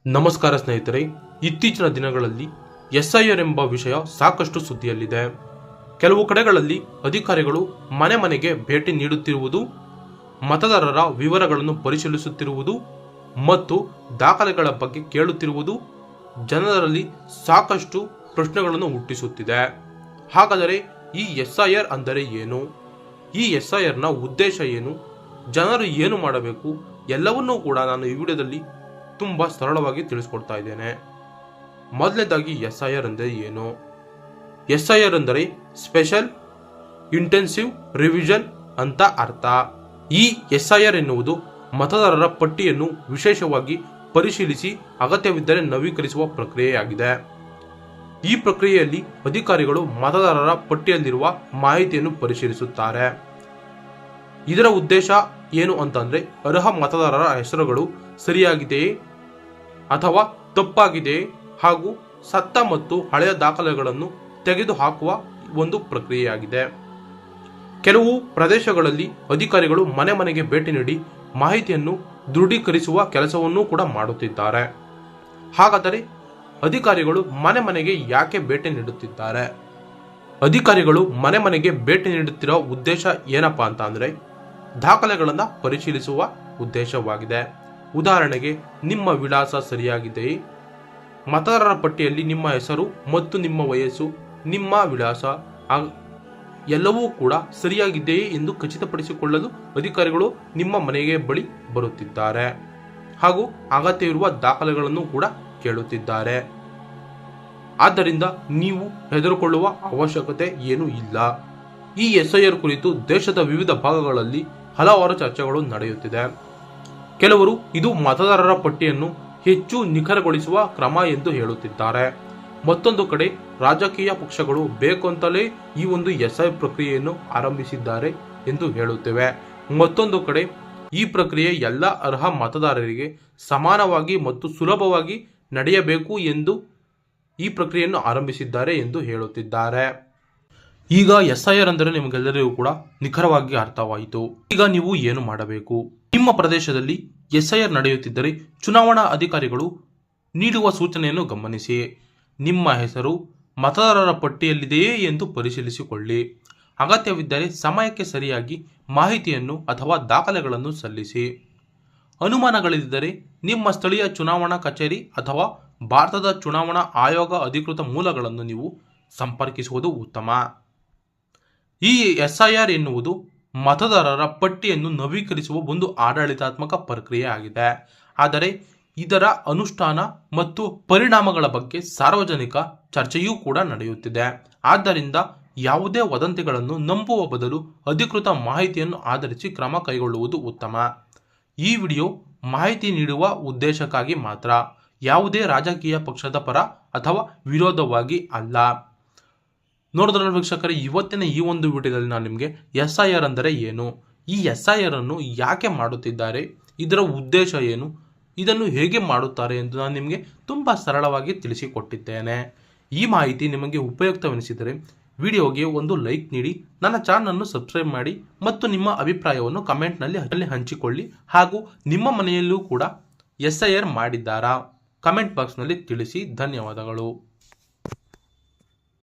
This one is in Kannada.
ನಮಸ್ಕಾರ ಸ್ನೇಹಿತರೆ, ಇತ್ತೀಚಿನ ದಿನಗಳಲ್ಲಿ ಎಸ್ಐಆರ್ ಎಂಬ ವಿಷಯ ಸಾಕಷ್ಟು ಸುದ್ದಿಯಲ್ಲಿದೆ. ಕೆಲವು ಕಡೆಗಳಲ್ಲಿ ಅಧಿಕಾರಿಗಳು ಮನೆ ಮನೆಗೆ ಭೇಟಿ ನೀಡುತ್ತಿರುವುದು, ಮತದಾರರ ವಿವರಗಳನ್ನು ಪರಿಶೀಲಿಸುತ್ತಿರುವುದು ಮತ್ತು ದಾಖಲೆಗಳ ಬಗ್ಗೆ ಕೇಳುತ್ತಿರುವುದು ಜನರಲ್ಲಿ ಸಾಕಷ್ಟು ಪ್ರಶ್ನೆಗಳನ್ನು ಹುಟ್ಟಿಸುತ್ತಿದೆ. ಹಾಗಾದರೆ ಈ ಎಸ್ಐಆರ್ ಅಂದರೆ ಏನು? ಈ ಎಸ್ಐಆರ್ನ ಉದ್ದೇಶ ಏನು? ಜನರು ಏನು ಮಾಡಬೇಕು? ಎಲ್ಲವನ್ನೂ ಕೂಡ ನಾನು ಈ ವಿಡಿಯೋದಲ್ಲಿ ತುಂಬಾ ಸರಳವಾಗಿ ತಿಳಿಸ್ಕೊಡ್ತಾ ಇದ್ದೇನೆ. ಮೊದಲನೇದಾಗಿ ಎಸ್ಐಆರ್ ಅಂದರೆ ಏನು? ಎಸ್ಐಆರ್ ಅಂದರೆ ಸ್ಪೆಷಲ್ ಇಂಟೆನ್ಸಿವ್ ರಿವಿಷನ್ ಅಂತ ಅರ್ಥ. ಈ ಎಸ್ಐಆರ್ ಎನ್ನುವುದು ಮತದಾರರ ಪಟ್ಟಿಯನ್ನು ವಿಶೇಷವಾಗಿ ಪರಿಶೀಲಿಸಿ ಅಗತ್ಯವಿದ್ದರೆ ನವೀಕರಿಸುವ ಪ್ರಕ್ರಿಯೆಯಾಗಿದೆ. ಈ ಪ್ರಕ್ರಿಯೆಯಲ್ಲಿ ಅಧಿಕಾರಿಗಳು ಮತದಾರರ ಪಟ್ಟಿಯಲ್ಲಿರುವ ಮಾಹಿತಿಯನ್ನು ಪರಿಶೀಲಿಸುತ್ತಾರೆ. ಇದರ ಉದ್ದೇಶ ಏನು ಅಂತಂದ್ರೆ, ಅರ್ಹ ಮತದಾರರ ಹೆಸರುಗಳು ಸರಿಯಾಗಿದೆಯೇ ಅಥವಾ ತಪ್ಪಾಗಿದೆಯೇ ಹಾಗೂ ಸತ್ತ ಮತ್ತು ಹಳೆಯ ದಾಖಲೆಗಳನ್ನು ತೆಗೆದುಹಾಕುವ ಒಂದು ಪ್ರಕ್ರಿಯೆಯಾಗಿದೆ. ಕೆಲವು ಪ್ರದೇಶಗಳಲ್ಲಿ ಅಧಿಕಾರಿಗಳು ಮನೆ ಮನೆಗೆ ಭೇಟಿ ನೀಡಿ ಮಾಹಿತಿಯನ್ನು ದೃಢೀಕರಿಸುವ ಕೆಲಸವನ್ನೂ ಕೂಡ ಮಾಡುತ್ತಿದ್ದಾರೆ. ಹಾಗಾದರೆ ಅಧಿಕಾರಿಗಳು ಮನೆ ಮನೆಗೆ ಯಾಕೆ ಭೇಟಿ ನೀಡುತ್ತಿದ್ದಾರೆ? ಅಧಿಕಾರಿಗಳು ಮನೆ ಮನೆಗೆ ಭೇಟಿ ನೀಡುತ್ತಿರೋ ಉದ್ದೇಶ ಏನಪ್ಪಾ ಅಂತ ಅಂದ್ರೆ, ದಾಖಲೆಗಳನ್ನು ಪರಿಶೀಲಿಸುವ ಉದ್ದೇಶವಾಗಿದೆ. ಉದಾಹರಣೆಗೆ, ನಿಮ್ಮ ವಿಳಾಸ ಸರಿಯಾಗಿದೆಯೇ, ಮತದಾರರ ಪಟ್ಟಿಯಲ್ಲಿ ನಿಮ್ಮ ಹೆಸರು ಮತ್ತು ನಿಮ್ಮ ವಯಸ್ಸು, ನಿಮ್ಮ ವಿಳಾಸ ಎಲ್ಲವೂ ಕೂಡ ಸರಿಯಾಗಿದೆಯೇ ಎಂದು ಖಚಿತಪಡಿಸಿಕೊಳ್ಳಲು ಅಧಿಕಾರಿಗಳು ನಿಮ್ಮ ಮನೆಗೆ ಬಳಿ ಬರುತ್ತಿದ್ದಾರೆ ಹಾಗೂ ಅಗತ್ಯವಿರುವ ದಾಖಲೆಗಳನ್ನು ಕೂಡ ಕೇಳುತ್ತಿದ್ದಾರೆ. ಆದ್ದರಿಂದ ನೀವು ಹೆದರಿಕೊಳ್ಳುವ ಅವಶ್ಯಕತೆ ಏನೂ ಇಲ್ಲ. ಈ ಎಸ್ಐಆರ್ ಕುರಿತು ದೇಶದ ವಿವಿಧ ಭಾಗಗಳಲ್ಲಿ ಹಲವಾರು ಚರ್ಚೆಗಳು ನಡೆಯುತ್ತಿದೆ. ಕೆಲವರು ಇದು ಮತದಾರರ ಪಟ್ಟಿಯನ್ನು ಹೆಚ್ಚು ನಿಖರಗೊಳಿಸುವ ಕ್ರಮ ಎಂದು ಹೇಳುತ್ತಿದ್ದಾರೆ. ಮತ್ತೊಂದು ಕಡೆ ರಾಜಕೀಯ ಪಕ್ಷಗಳು ಬೇಕಂತಲೇ ಈ ಒಂದು ಎಸ್ಐಆರ್ ಪ್ರಕ್ರಿಯೆಯನ್ನು ಆರಂಭಿಸಿದ್ದಾರೆ ಎಂದು ಹೇಳುತ್ತಿವೆ. ಮತ್ತೊಂದು ಕಡೆ ಈ ಪ್ರಕ್ರಿಯೆ ಎಲ್ಲ ಅರ್ಹ ಮತದಾರರಿಗೆ ಸಮಾನವಾಗಿ ಮತ್ತು ಸುಲಭವಾಗಿ ನಡೆಯಬೇಕು ಎಂದು ಈ ಪ್ರಕ್ರಿಯೆಯನ್ನು ಆರಂಭಿಸಿದ್ದಾರೆ ಎಂದು ಹೇಳುತ್ತಿದ್ದಾರೆ. ಈಗ ಎಸ್ಐಆರ್ ಅಂದರೆ ನಿಮಗೆಲ್ಲರಿಗೂ ಕೂಡ ನಿಖರವಾಗಿ ಅರ್ಥವಾಯಿತು. ಈಗ ನೀವು ಏನು ಮಾಡಬೇಕು? ನಿಮ್ಮ ಪ್ರದೇಶದಲ್ಲಿ ಎಸ್ಐಆರ್ ನಡೆಯುತ್ತಿದ್ದರೆ ಚುನಾವಣಾ ಅಧಿಕಾರಿಗಳು ನೀಡುವ ಸೂಚನೆಯನ್ನು ಗಮನಿಸಿ. ನಿಮ್ಮ ಹೆಸರು ಮತದಾರರ ಪಟ್ಟಿಯಲ್ಲಿದೆಯೇ ಎಂದು ಪರಿಶೀಲಿಸಿಕೊಳ್ಳಿ. ಅಗತ್ಯವಿದ್ದರೆ ಸಮಯಕ್ಕೆ ಸರಿಯಾಗಿ ಮಾಹಿತಿಯನ್ನು ಅಥವಾ ದಾಖಲೆಗಳನ್ನು ಸಲ್ಲಿಸಿ. ಅನುಮಾನಗಳಿದ್ದರೆ ನಿಮ್ಮ ಸ್ಥಳೀಯ ಚುನಾವಣಾ ಕಚೇರಿ ಅಥವಾ ಭಾರತದ ಚುನಾವಣಾ ಆಯೋಗ ಅಧಿಕೃತ ಮೂಲಗಳನ್ನು ನೀವು ಸಂಪರ್ಕಿಸುವುದು ಉತ್ತಮ. ಈ ಎಸ್ಐಆರ್ ಎನ್ನುವುದು ಮತದಾರರ ಪಟ್ಟಿಯನ್ನು ನವೀಕರಿಸುವ ಒಂದು ಆಡಳಿತಾತ್ಮಕ ಪ್ರಕ್ರಿಯೆ ಆಗಿದೆ. ಆದರೆ ಇದರ ಅನುಷ್ಠಾನ ಮತ್ತು ಪರಿಣಾಮಗಳ ಬಗ್ಗೆ ಸಾರ್ವಜನಿಕ ಚರ್ಚೆಯೂ ಕೂಡ ನಡೆಯುತ್ತಿದೆ. ಆದ್ದರಿಂದ ಯಾವುದೇ ವದಂತಿಗಳನ್ನು ನಂಬುವ ಬದಲು ಅಧಿಕೃತ ಮಾಹಿತಿಯನ್ನು ಆಧರಿಸಿ ಕ್ರಮ ಕೈಗೊಳ್ಳುವುದು ಉತ್ತಮ. ಈ ವಿಡಿಯೋ ಮಾಹಿತಿ ನೀಡುವ ಉದ್ದೇಶಕ್ಕಾಗಿ ಮಾತ್ರ, ಯಾವುದೇ ರಾಜಕೀಯ ಪಕ್ಷದ ಪರ ಅಥವಾ ವಿರೋಧವಾಗಿ ಅಲ್ಲ. ನೋಡಿದ್ರೆ ವೀಕ್ಷಕರೇ, ಇವತ್ತಿನ ಈ ಒಂದು ವಿಡಿಯೋದಲ್ಲಿ ನಾನು ನಿಮಗೆ ಎಸ್ಐಆರ್ ಅಂದರೆ ಏನು, ಈ ಎಸ್ಐಆರ್ ಅನ್ನು ಯಾಕೆ ಮಾಡುತ್ತಿದ್ದಾರೆ, ಇದರ ಉದ್ದೇಶ ಏನು, ಇದನ್ನು ಹೇಗೆ ಮಾಡುತ್ತಾರೆ ಎಂದು ನಾನು ನಿಮಗೆ ತುಂಬ ಸರಳವಾಗಿ ತಿಳಿಸಿಕೊಟ್ಟಿದ್ದೇನೆ. ಈ ಮಾಹಿತಿ ನಿಮಗೆ ಉಪಯುಕ್ತವೆನಿಸಿದರೆ ವಿಡಿಯೋಗೆ ಒಂದು ಲೈಕ್ ನೀಡಿ, ನನ್ನ ಚಾನಲನ್ನು ಸಬ್ಸ್ಕ್ರೈಬ್ ಮಾಡಿ ಮತ್ತು ನಿಮ್ಮ ಅಭಿಪ್ರಾಯವನ್ನು ಕಮೆಂಟ್ನಲ್ಲಿ ಹಂಚಿಕೊಳ್ಳಿ. ಹಾಗೂ ನಿಮ್ಮ ಮನೆಯಲ್ಲೂ ಕೂಡ ಎಸ್ಐಆರ್ ಮಾಡಿದ್ದಾರಾ? ಕಮೆಂಟ್ ಬಾಕ್ಸ್ನಲ್ಲಿ ತಿಳಿಸಿ. ಧನ್ಯವಾದಗಳು.